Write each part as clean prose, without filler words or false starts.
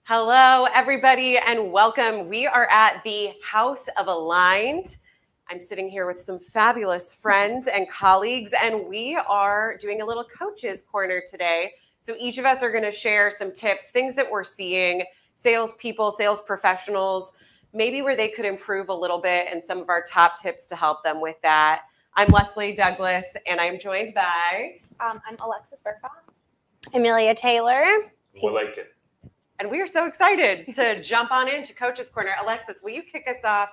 Hello, everybody, and welcome. We are at the House of Aligned. I'm sitting here with some fabulous friends and colleagues, and we are doing a little coaches corner today. So each of us are going to share some tips, things that we're seeing, salespeople, sales professionals, maybe where they could improve a little bit, and some of our top tips to help them with that. I'm Leslie Douglas, and I'm joined by... I'm Alexis Bertholf. Amelia Taylor. Aitken. And we are so excited to jump on into Coach's Corner. Alexis, will you kick us off?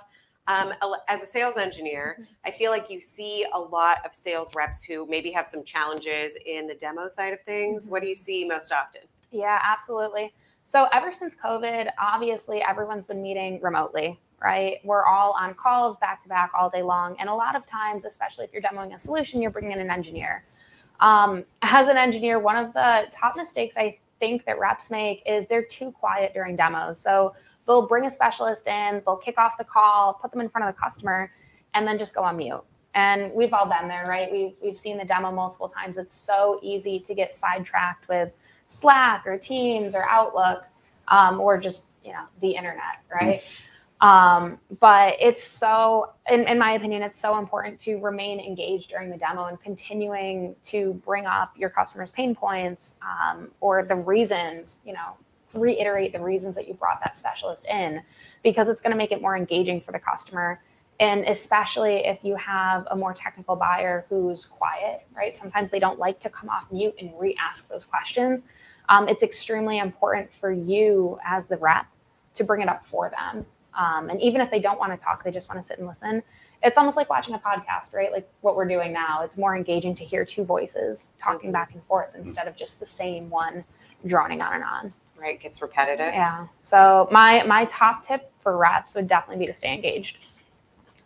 As a sales engineer, I feel like you see a lot of sales reps who maybe have some challenges in the demo side of things. What do you see most often? Yeah, absolutely. So ever since COVID, obviously everyone's been meeting remotely, right? We're all on calls back to back all day long. And a lot of times, especially if you're demoing a solution, you're bringing in an engineer. As an engineer, one of the top mistakes I think that reps make is they're too quiet during demos. So they'll bring a specialist in, they'll kick off the call, put them in front of the customer, and then just go on mute. And we've all been there, right? We've seen the demo multiple times. It's so easy to get sidetracked with Slack or Teams or Outlook, or just, the internet, right? But it's so, in my opinion, it's so important to remain engaged during the demo and continuing to bring up your customers' pain points, or the reasons, reiterate the reasons that you brought that specialist in, because it's going to make it more engaging for the customer. And especially if you have a more technical buyer who's quiet, right? Sometimes they don't like to come off mute and re-ask those questions. It's extremely important for you as the rep to bring it up for them. And even if they don't want to talk, they just want to sit and listen. It's almost like watching a podcast, right? Like what we're doing now. It's more engaging to hear two voices talking back and forth instead of just the same one droning on and on. Right, it gets repetitive. Yeah. So my top tip for reps would definitely be to stay engaged.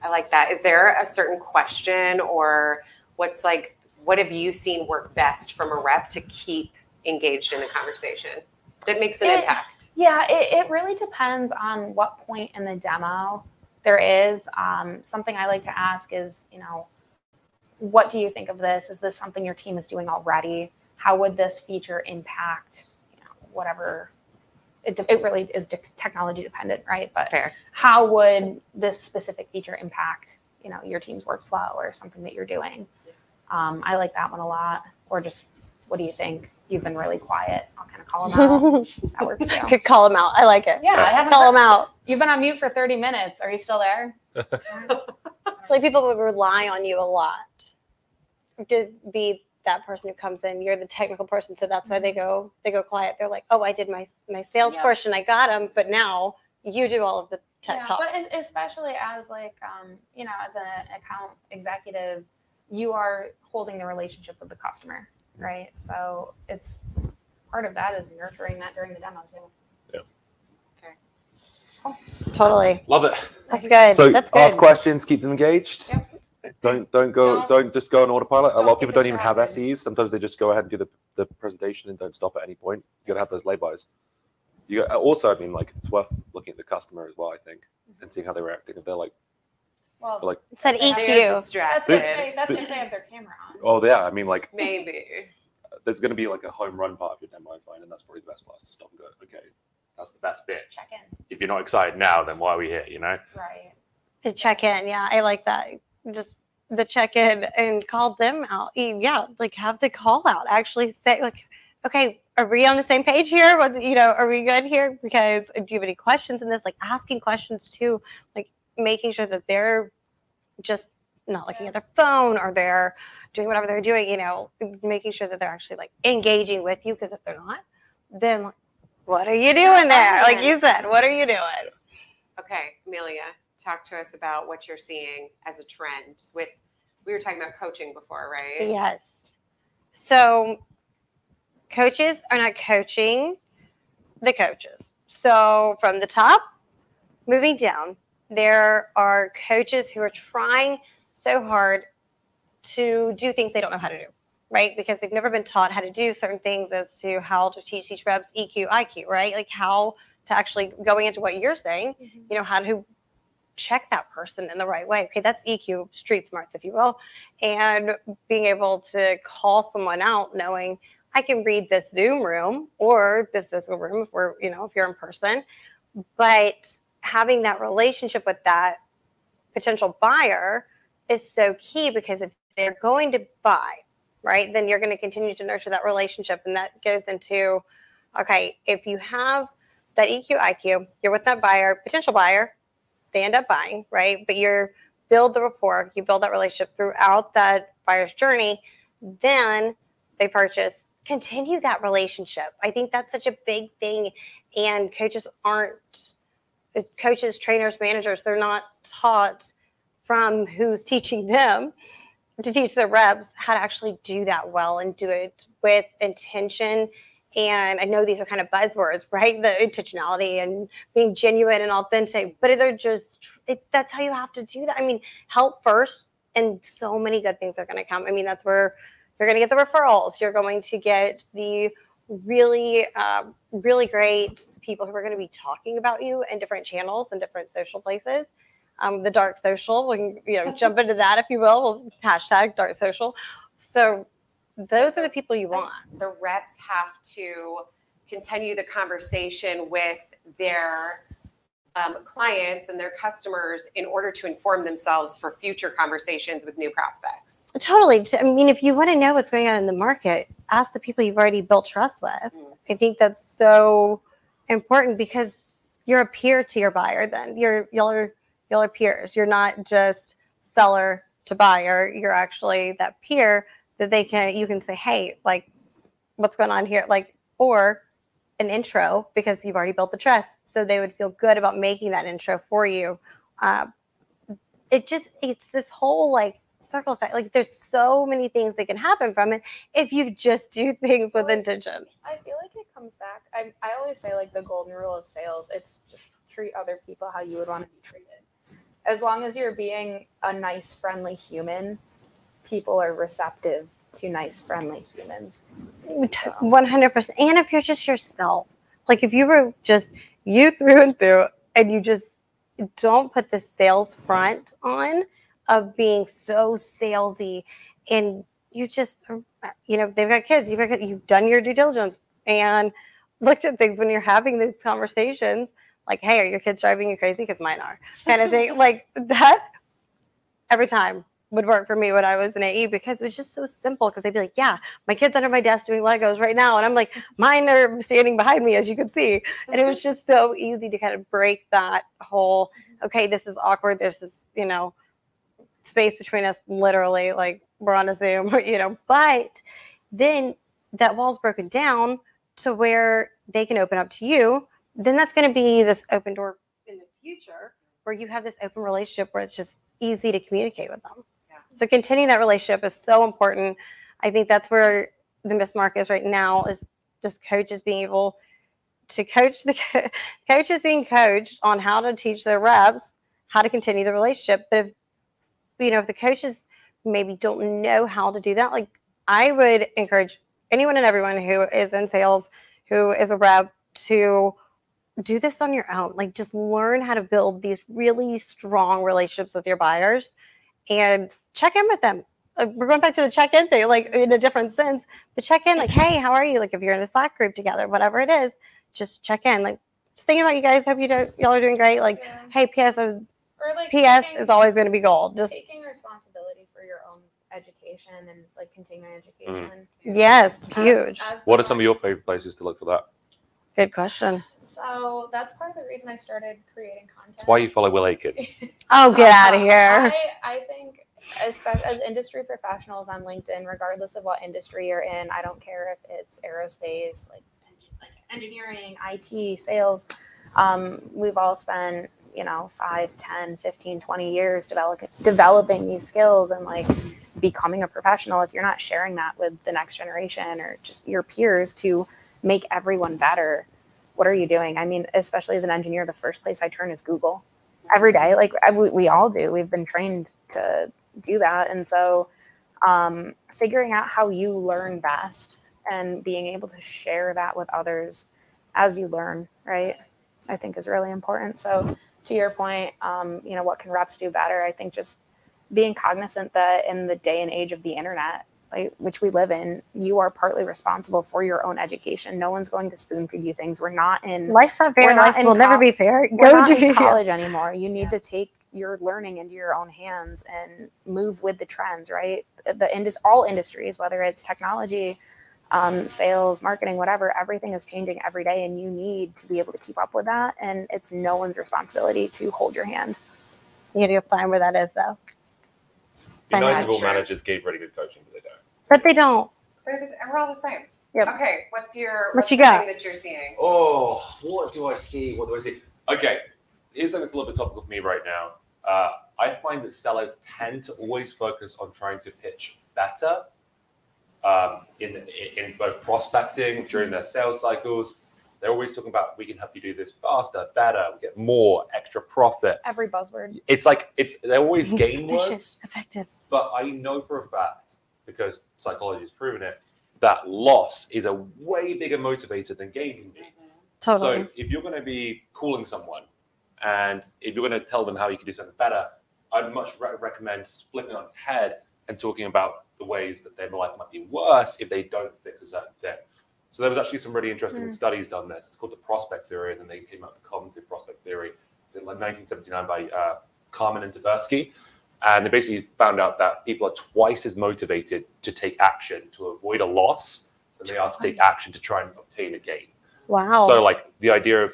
I like that. Is there a certain question or what have you seen work best from a rep to keep engaged in the conversation that makes an impact? Yeah, it really depends on what point in the demo there is. Something I like to ask is, what do you think of this? Is this something your team is doing already? How would this feature impact, whatever? It really is technology dependent, right? But fair. How would this specific feature impact, your team's workflow or something that you're doing? I like that one a lot. Or just, what do you think? You've been really quiet. I'll kind of call them out. That works too. Could call them out. I like it. Yeah, I haven't call them out. You've been on mute for 30 minutes. Are you still there? Like people would rely on you a lot to be that person who comes in. You're the technical person, so that's why they go quiet. They're like, oh, I did my sales portion. I got them, but now you do all of the tech talk. But especially as as an account executive, you are holding the relationship with the customer. Right. So it's part of that is nurturing that during the demo too. Yeah. Okay. Cool. Totally. Love it. That's good. So That's good. Ask questions, keep them engaged. Yep. Don't just go on autopilot. A lot of people don't even have distracted. SEs. Sometimes they just go ahead and do the presentation and don't stop at any point. You gotta have those laybys. Also, it's worth looking at the customer as well, I think, and seeing how they're reacting. If they're like, It's that They're EQ. distracted. That's if they have their camera on. oh yeah, Maybe. there's gonna be like a home run part of your demo, I find, and that's probably the best place to stop and go, okay, that's the best bit. Check in. If you're not excited now, then why are we here? Right. The check-in. Yeah, I like that. Just the check-in and call them out. Yeah, like have the call out. Actually say like, okay, are we on the same page here? Are we good here? Because do you have any questions in this? Like asking questions too, like making sure that they're just not looking at their phone or they're doing whatever they're doing, making sure that they're actually like engaging with you. Because if they're not, then what are you doing there? Like you said, what are you doing? Okay, Amelia, talk to us about what you're seeing as a trend we were talking about coaching before, right? Yes. So coaches are not coaching the coaches. So from the top, moving down, there are coaches who are trying so hard to do things they don't know how to do, right? Because they've never been taught how to do certain things as to how to teach these reps EQ, IQ, right? Like how to actually, going into what you're saying, how to check that person in the right way. Okay, that's EQ, street smarts, if you will. And being able to call someone out knowing I can read this Zoom room or this physical room if we're, if you're in person. But having that relationship with that potential buyer is so key, because if they're going to buy, right, then you're going to continue to nurture that relationship. And that goes into, okay, if you have that EQ, IQ, you're with that buyer, potential buyer, they end up buying, right? But you build the rapport, you build that relationship throughout that buyer's journey, then they purchase. Continue that relationship. I think that's such a big thing. And coaches, trainers, managers, they're not taught from who's teaching them to teach their reps how to actually do that well and do it with intention. And I know these are kind of buzzwords, right? The intentionality and being genuine and authentic, but that's how you have to do that. I mean, help first, and so many good things are going to come. I mean, that's where you're going to get the referrals. You're going to get the really, really great people who are going to be talking about you in different channels and different social places. The dark social, we can, jump into that if you will. Hashtag dark social. So those are the people you want. The reps have to continue the conversation with their clients and their customers in order to inform themselves for future conversations with new prospects. Totally. I mean, if you want to know what's going on in the market, ask the people you've already built trust with. I think that's so important, because you're a peer to your buyer. Then y'all are peers. You're not just seller to buyer. You're actually that peer that you can say, hey, like, what's going on here? Like, or an intro, because you've already built the trust. So they would feel good about making that intro for you. It's this whole like circle effect. Like, there's so many things that can happen from it if you just do things with intention. I feel like it comes back. I always say, like, the golden rule of sales, it's just treat other people how you would want to be treated. As long as you're being a nice, friendly human, people are receptive to nice, friendly humans. 100%. And if you're just yourself, like if you were just you through and through, and you just don't put the sales front on of being so salesy, and you just, they've got kids, you've done your due diligence and looked at things when you're having these conversations, like, hey, are your kids driving you crazy? Because mine are, kind of thing. Like that every time would work for me when I was in AE, because it was just so simple. Because they'd be like, yeah, my kid's under my desk doing Legos right now. And I'm like, mine are standing behind me, as you can see. And it was just so easy to kind of break that whole, okay, this is awkward. There's this, space between us, literally, like we're on a Zoom, but then that wall's broken down to where they can open up to you. Then that's going to be this open door in the future where you have this open relationship where it's just easy to communicate with them. Yeah. So continuing that relationship is so important. I think that's where the mismark is right now, is just coaches being able to coach coaches being coached on how to teach their reps how to continue the relationship. But if the coaches maybe don't know how to do that, like, I would encourage anyone and everyone who is in sales, who is a rep, to do this on your own. Like, just learn how to build these really strong relationships with your buyers and check in with them. We're going back to the check-in thing, like in a different sense, but check in, like, hey, how are you? Like, if you're in a Slack group together, whatever it is, just check in. Like, just thinking about you guys. Hope y'all are doing great. Like, yeah. Hey, PS, PS is always going to be gold. Just taking responsibility for your own education and like continuing education. Yes, huge. What are some of your favorite places to look for that? Good question. So that's part of the reason I started creating content. That's why you follow Will Aitken. Oh, get out of here. I think, especially as industry professionals on LinkedIn, regardless of what industry you're in, I don't care if it's aerospace, like engineering, IT, sales. We've all spent 5, 10, 15, 20 years developing these skills and like becoming a professional. If you're not sharing that with the next generation or just your peers to make everyone better, what are you doing? I mean, especially as an engineer, the first place I turn is Google every day. Like we all do. We've been trained to do that. And so figuring out how you learn best and being able to share that with others as you learn, right, I think is really important. So to your point, what can reps do better? I think just being cognizant that in the day and age of the internet, which we live in, you are partly responsible for your own education. No one's going to spoon feed you things. We're not in Life's not fair. we're not Life in will never co- be fair. we're not to in college anymore. You need to take your learning into your own hands and move with the trends, right? All industries, whether it's technology, sales, marketing, whatever, everything is changing every day, and you need to be able to keep up with that. And it's no one's responsibility to hold your hand. You gotta go find where that is, though. Be nice if all Sure. managers gave really good coaching, but they don't. But they don't. We're all the same. Yep. Okay, what's What the you got? thing that you're seeing? Oh, what do I see? What do I see? Okay, here's something that's a little bit topical for me right now. I find that sellers tend to always focus on trying to pitch better in both prospecting during their sales cycles. They're always talking about, we can help you do this faster, better, get more, extra profit. Every buzzword. It's like they're always game Efficient, words, effective. but I know for a fact, because psychology has proven it, that loss is a way bigger motivator than gain can be. Totally. So if you're going to be calling someone and if you're going to tell them how you can do something better, I'd much recommend flipping on its head and talking about the ways that their life might be worse if they don't fix a certain thing. So there was actually some really interesting studies done this. It's called the prospect theory, and then they came up with the cognitive prospect theory. It's in like 1979 by Carmen and Tversky. And they basically found out that people are twice as motivated to take action to avoid a loss than they are to take action to try and obtain a gain. Wow. So like the idea of,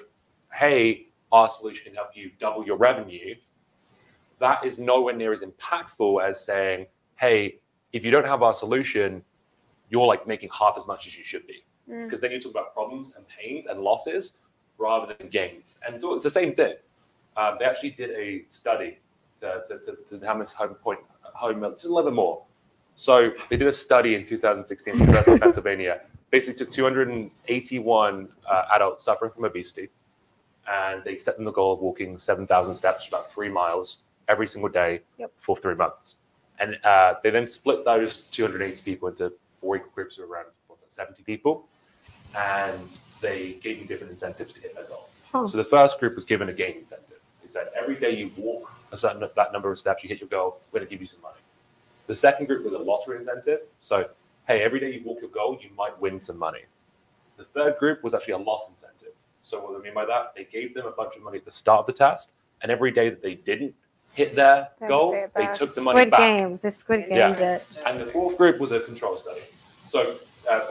hey, our solution can help you double your revenue, that is nowhere near as impactful as saying, hey, if you don't have our solution, you're like making half as much as you should be. Because then you talk about problems and pains and losses rather than gains. And so it's the same thing. They actually did a study to hammer this home just a little bit more. So they did a study in 2016 in University of Pennsylvania. Basically took 281 adults suffering from obesity, and they set them the goal of walking 7,000 steps, about 3 miles every single day for 3 months. And they then split those 280 people into 4 equal groups of around 70 people, and they gave them different incentives to hit their goal. So the first group was given a gain incentive. They said, every day you walk that number of steps, you hit your goal, we're going to give you some money. The second group was a lottery incentive. So, hey, every day you walk your goal, you might win some money. The third group was actually a loss incentive. So what do I mean by that? They gave them a bunch of money at the start of the test, and every day that they didn't hit their goal, they took the money Squid back. Games. The Squid Games it. And the fourth group was a control study. So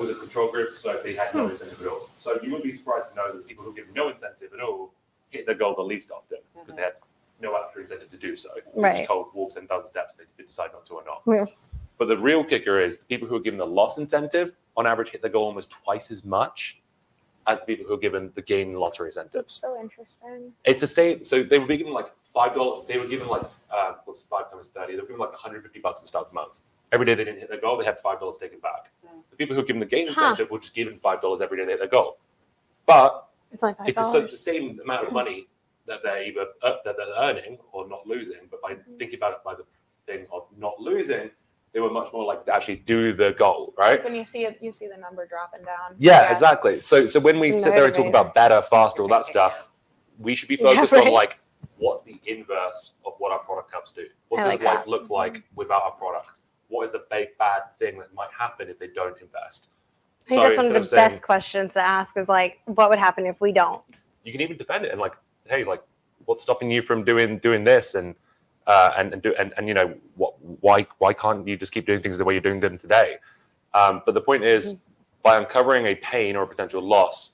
was a control group, so they had no incentive at all. So you would be surprised to know that people who give no incentive at all hit their goal the least often because they had no extra incentive to do so. They were just told walk 10,000 steps, they decide not to or not. Yeah. But the real kicker is the people who are given the loss incentive on average hit their goal almost twice as much as the people who are given the gain lottery incentives. So interesting. It's the same. So they would be given like $5. They were given like what's 5 times 30? They were given like $150 at the start of the month. Every day they didn't hit their goal, they had $5 taken back. The people who are given the gain incentive were just given $5 every day they hit their goal. But it's like $5. it's the same amount of money that they're either that they're earning or not losing. But by thinking about it by the thing of not losing, they were much more like to actually do the goal, right? When you see it, you see the number dropping down. Yeah, exactly. So when we sit there and talk about better, faster, all that stuff, we should be focused on like what's the inverse of what our product helps do. What does life look like without our product? What is the big bad thing that might happen if they don't invest? I think that's one of the best questions to ask is like, what would happen if we don't? You can even defend it and like, hey, like, what's stopping you from doing this and you know why can't you just keep doing things the way you're doing them today? But the point is, by uncovering a pain or a potential loss,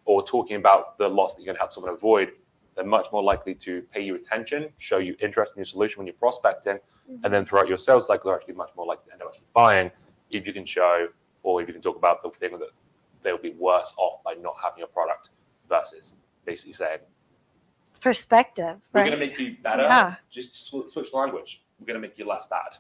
or talking about the loss that you're going to help someone avoid, they're much more likely to pay you attention, show you interest in your solution when you're prospecting, and then throughout your sales cycle, they're actually much more likely to end up actually buying if you can show, or if you can talk about the thing that they'll be worse off by not having your product versus basically saying, perspective. We're going to make you better. Just switch language. We're going to make you less bad.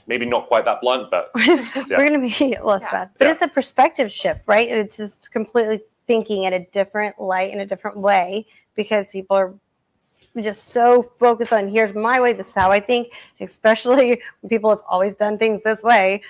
Maybe not quite that blunt, but we're going to make it less bad. But it's a perspective shift, right? It's just completely thinking in a different light, in a different way, because people are just so focused on here's my way, this is how I think, especially when people have always done things this way.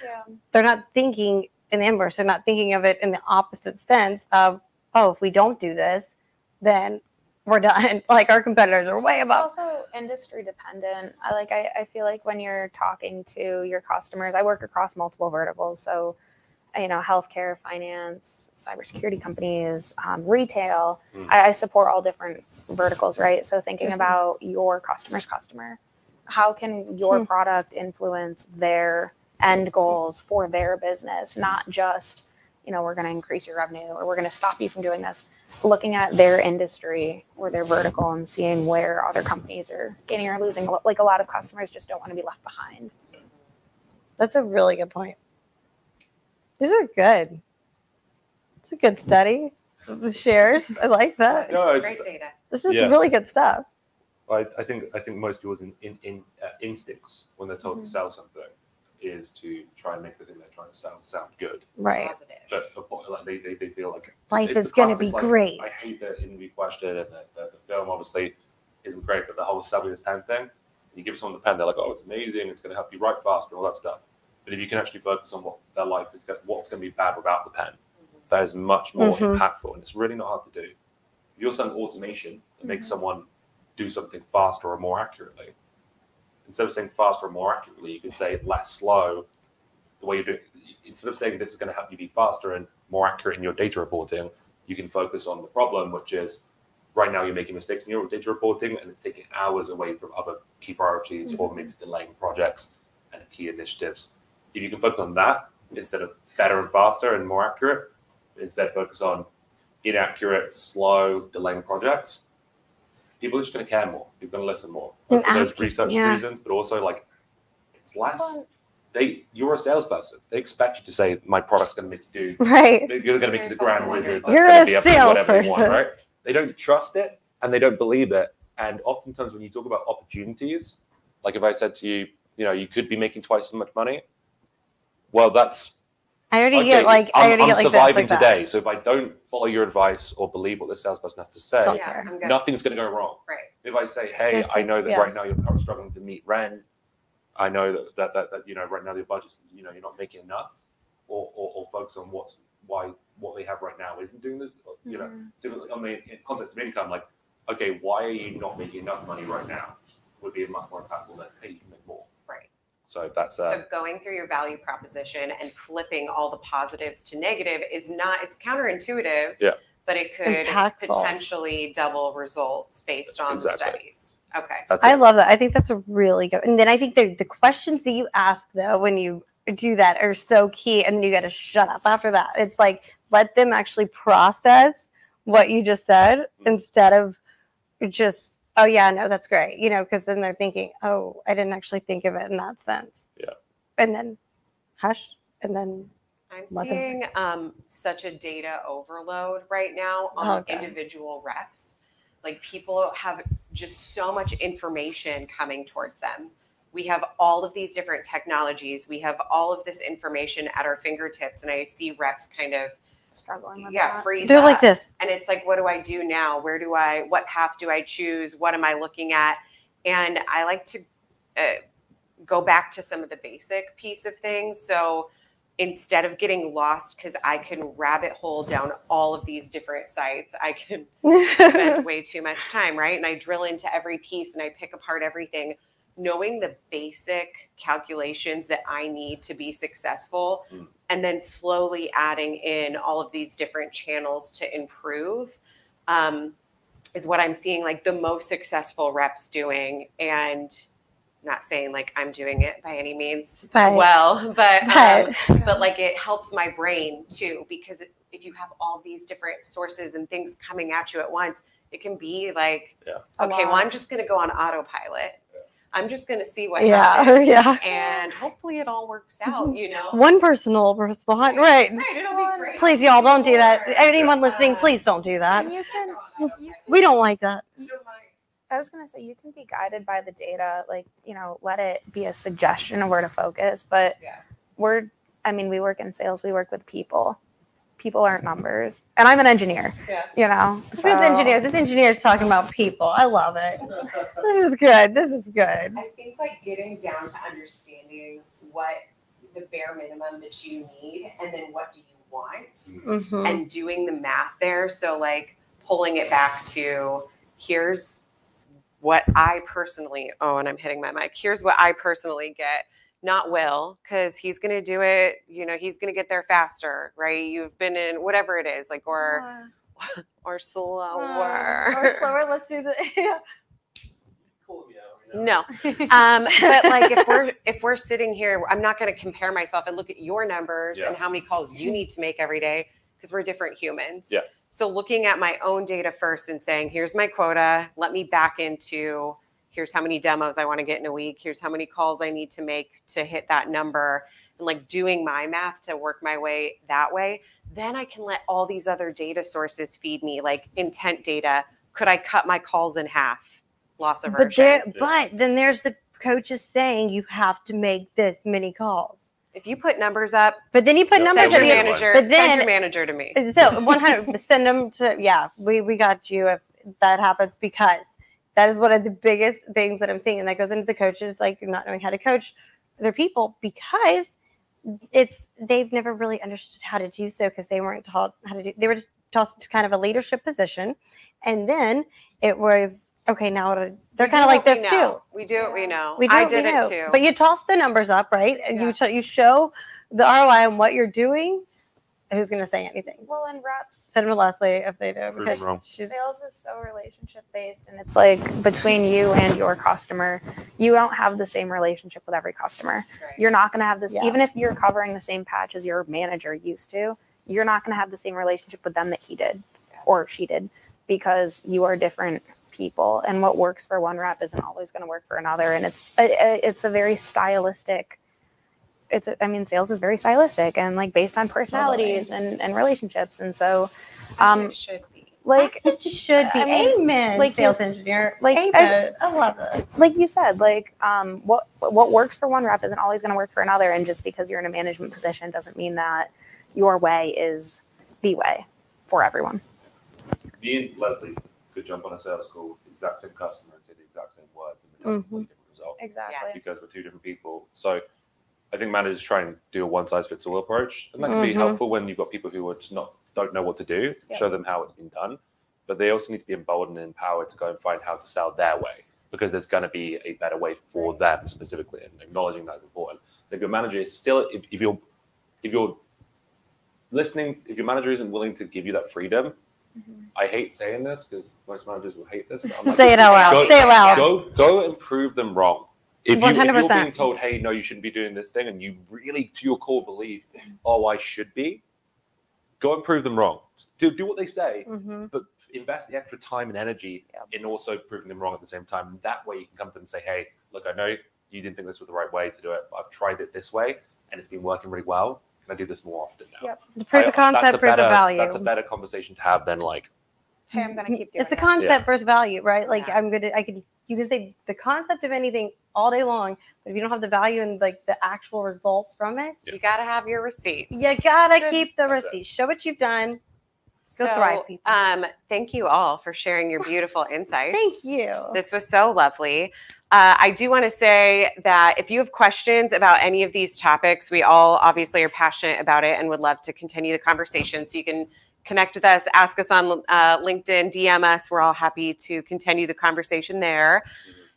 They're not thinking in the inverse. They're not thinking of it in the opposite sense of, oh, if we don't do this, then we're done. Like our competitors are way It's above. also industry dependent. I feel like when you're talking to your customers, I work across multiple verticals. So, healthcare, finance, cybersecurity companies, retail. I support all different verticals, right? So thinking about your customer's customer, how can your product influence their end goals for their business, not just, we're going to increase your revenue or we're going to stop you from doing this. Looking at their industry or their vertical and seeing where other companies are gaining or losing. Like a lot of customers just don't want to be left behind. That's a really good point. These are good. It's a good study with shares. I like that. No, it's Great data. This is really good stuff. I think most people's instincts when they're told to sell something is to try and make the thing they're trying to sell sound good. Right. Positive. But like they feel like Life it's is going to be classic, great. I hate the interview question, and the film obviously isn't great, but the whole selling this pen thing. You give someone the pen, they're like, oh, it's amazing, it's going to help you write faster, all that stuff. But if you can actually focus on what their life is, what's going to be bad without the pen, that is much more impactful, and it's really not hard to do. If you're selling automation that makes someone do something faster or more accurately, instead of saying faster or more accurately, you could say less slow. The way you do it, instead of saying this is going to help you be faster and more accurate in your data reporting, you can focus on the problem, which is right now you're making mistakes in your data reporting, and it's taking hours away from other key priorities or maybe delaying projects and key initiatives. If you can focus on that instead of better and faster and more accurate, instead focus on inaccurate, slow, delaying projects, people are just going to care more. People are going to listen more for those research reasons, but also like it's less. You're a salesperson. They expect you to say, "My product's going to make you do." Right. You're going to make you the grand wizard. You're that's a gonna be able to do whatever you want, salesperson. right? They don't trust it and they don't believe it. And oftentimes, when you talk about opportunities, like if I said to you, you could be making twice as much money. Well, that's. I already Okay, get like I'm surviving this, like today. that. So if I don't follow your advice or believe what the salesperson has to say, Don't Yeah, care. I'm good. nothing's going to go wrong. Right. If I say, hey, I know that right now you're struggling to meet rent, I know that right now your budget's you're not making enough, or focus on what they have right now isn't doing this. So I mean, in context of income, like, okay, why are you not making enough money right now? Would be much more impactful than, hey, you can make more. Right. So that's so going through your value proposition and flipping all the positives to negative is not. It's counterintuitive. Yeah. But it could Impactful. potentially double results based on the studies. Okay. I love that. I think that's a really good. And then I think the questions that you ask though when you do that are so key, and then you got to shut up after that. It's like let them actually process what you just said instead of just, oh yeah, no, that's great, because then they're thinking, oh, I didn't actually think of it in that sense. Yeah. And then hush, and then I'm seeing such a data overload right now on individual reps. Like people have just so much information coming towards them. We have all of these different technologies. We have all of this information at our fingertips. And I see reps kind of struggling with that. freeze they're up. like this. And it's like, what do I do now? What path do I choose? What am I looking at? And I like to go back to some of the basic piece of things. So instead of getting lost, because I can rabbit hole down all of these different sites, I can spend way too much time, right? And I drill into every piece and I pick apart everything. Knowing the basic calculations that I need to be successful, and then slowly adding in all of these different channels to improve is what I'm seeing like the most successful reps doing. And not saying like I'm doing it by any means but like it helps my brain too, because if you have all these different sources and things coming at you at once, it can be like, okay, well, I'm just going to go on autopilot. I'm just going to see what happens. And hopefully it all works out, One person will respond. Right. It'll be great. Please, y'all, don't do that. Anyone listening, please don't do that. And you can we don't like that. I was going to say, you can be guided by the data, like, let it be a suggestion of where to focus. But we work in sales, we work with people. People aren't numbers. And I'm an engineer, So. This engineer is talking about people. I love it. This is good. I think like getting down to understanding what the bare minimum that you need and then what do you want and doing the math there. So like pulling it back to, here's what I personally, oh, and I'm hitting my mic. Here's what I personally get. Not Will, because he's going to do it, you know, he's going to get there faster, right? You've been in whatever it is, like, or slower. Or slower, let's do the, yeah. No. But like if we're sitting here, I'm not going to compare myself and look at your numbers and how many calls you need to make every day, because we're different humans. Yeah. So looking at my own data first and saying, here's my quota, let me back into, here's how many demos I want to get in a week. Here's how many calls I need to make to hit that number, and like doing my math to work my way that way. Then I can let all these other data sources feed me, like intent data. Could I cut my calls in half? Loss aversion. But then there's the coaches saying you have to make this many calls. If you put numbers up, but then you put numbers send up. your manager, But then send your manager to me. So 100 send them to, yeah, we got you if that happens, because that is one of the biggest things that I'm seeing, and that goes into the coaches, like not knowing how to coach their people, because they've never really understood how to do so, because they weren't taught how to do. They were just tossed into kind of a leadership position, and then it was okay. Now they're kind of like this too. We do what we know. I did it too. But you toss the numbers up, right? And you show the ROI on what you're doing. Who's going to say anything? Well, in reps, send them to Leslie if they do, because sales is so relationship based, and it's like between you and your customer, you don't have the same relationship with every customer. Right. You're not going to have this, even if you're covering the same patch as your manager used to, you're not going to have the same relationship with them that he did or she did, because you are different people, and what works for one rep isn't always going to work for another. And it's a very stylistic. Sales is very stylistic and like based on personalities and relationships. And so, it should be. Like it should be. Amen. Like sales engineer. Like amen. I love it. Like you said, like what works for one rep isn't always going to work for another. And just because you're in a management position doesn't mean that your way is the way for everyone. Me and Leslie could jump on a sales call, the exact same customer, and say the exact same words, and we have a completely different result. Exactly. Because we're two different people. So I think managers try and do a one-size-fits-all approach, and that can be helpful when you've got people who are just don't know what to do. Show them how it's been done, but they also need to be emboldened and empowered to go and find how to sell their way, because there's going to be a better way for them specifically, and acknowledging that is important. If your manager is still, if you're listening, if your manager isn't willing to give you that freedom, I hate saying this because most managers will hate this. But I'm like, say it out loud. Say it loud. Go and prove them wrong. If you're being told, hey, no, you shouldn't be doing this thing, and you really, to your core, believe, oh, I should be, go and prove them wrong. Do what they say, but invest the extra time and energy in also proving them wrong at the same time. And that way you can come to them and say, hey, look, I know you didn't think this was the right way to do it, but I've tried it this way, and it's been working really well. Can I do this more often now? The proof of concept, proof of value. That's a better conversation to have than like, hey, I'm going to keep doing it's the concept versus value, right? Like you can say the concept of anything all day long, but if you don't have the value and like the actual results from it, you got to have your receipt. You got to keep the receipt. Show what you've done. Go thrive, people. Thank you all for sharing your beautiful insights. Thank you. This was so lovely. I do want to say that if you have questions about any of these topics, we all obviously are passionate about it and would love to continue the conversation. So you can connect with us, ask us on LinkedIn, DM us. We're all happy to continue the conversation there.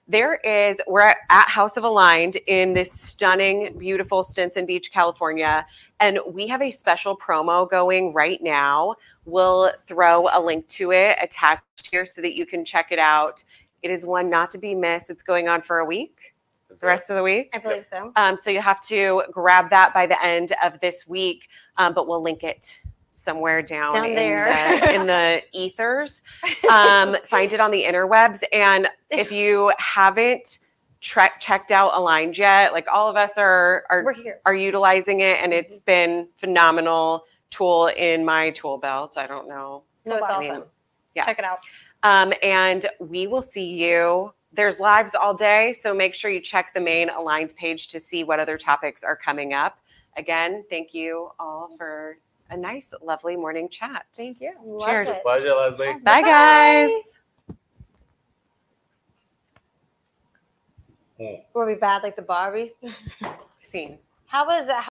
We're at House of Aligned in this stunning, beautiful Stinson Beach, California. And we have a special promo going right now. We'll throw a link to it attached here so that you can check it out. It is one not to be missed. It's going on for a week, the rest of the week. I believe so. So you have to grab that by the end of this week, but we'll link it somewhere down in the ethers. Find it on the interwebs. And if you haven't checked out Aligned yet, like all of us are utilizing it, and it's been phenomenal tool in my tool belt. I don't know. No, it's awesome. Yeah. Check it out. And we will see you. There's lives all day, so make sure you check the main Aligned page to see what other topics are coming up. Again, thank you all for a nice, lovely morning chat. Thank you. Cheers. Pleasure, Leslie. Bye, guys. Were we bad like the Barbies? Scene. How was that?